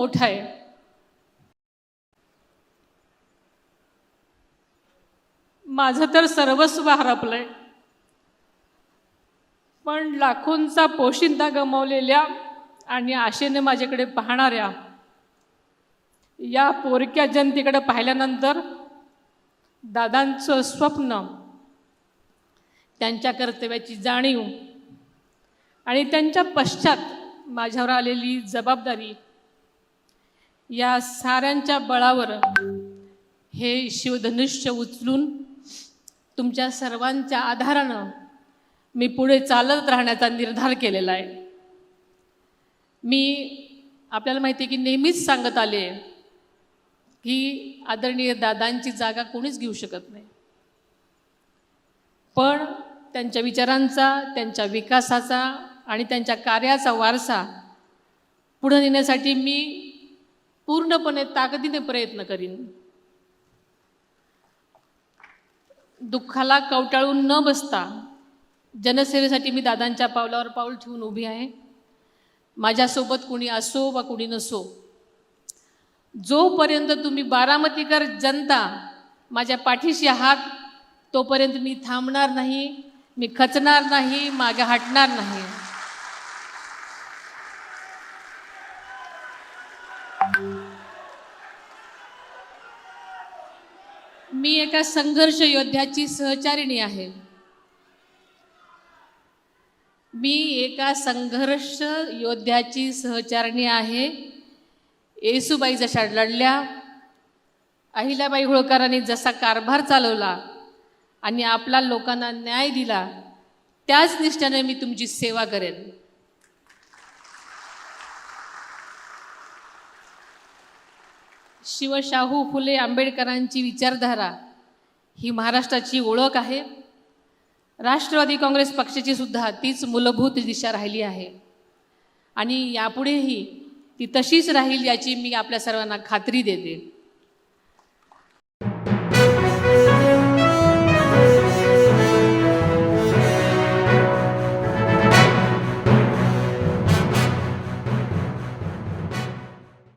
मोठा आहे. माझं तर सर्वस्व हरपलंय, पण लाखोंचा पोशिंदा गमावलेल्या आणि आशेने माझ्याकडे पाहणाऱ्या या पोरक्या जनतेकडे पाहिल्यानंतर दादांचं स्वप्न, त्यांच्या कर्तव्याची जाणीव आणि त्यांच्या पश्चात माझ्यावर आलेली जबाबदारी, या साऱ्यांच्या बळावर हे शिवधनुष्य उचलून तुमच्या सर्वांच्या आधारानं मी पुढे चालत राहण्याचा निर्धार केलेला आहे. मी आपल्याला माहिती आहे की नेहमीच सांगत आले की आदरणीय दादांची जागा कोणीच घेऊ शकत नाही, पण त्यांच्या विचारांचा, त्यांच्या विकासाचा आणि त्यांच्या कार्याचा वारसा पुढे नेण्यासाठी मी पूर्णपणे ताकदीने प्रयत्न करीन. दुःखाला कवटाळून न बसता जनसेवेसाठी मी दादांच्या पावलावर पाऊल ठेवून उभी आहे. माझ्यासोबत कुणी असो वा कुणी नसो, जोपर्यंत तुम्ही बारामतीकर जनता माझ्या पाठीशी आहात तोपर्यंत मी थांबणार नाही, मी खचणार नाही, मागे हटणार नाही. मी एका संघर्ष योद्ध्याची सहचारिणी आहे. मी एका संघर्ष योद्ध्याची सहचारिणी आहे. येसूबाई जशा लढल्या, अहिल्याबाई होळकरांनी जसा कारभार चालवला आणि आपला लोकांना न्याय दिला, त्याच निष्ठेने मी तुमची सेवा करेन. शिवशाहू फुले आंबेडकरांची विचारधारा ही महाराष्ट्राची ओळख आहे. राष्ट्रवादी काँग्रेस पक्षाची सुद्धा तीच मूलभूत दिशा राहिली आहे आणि यापुढेही ती तशीच राहील याची मी आपल्या सर्वांना खात्री देते.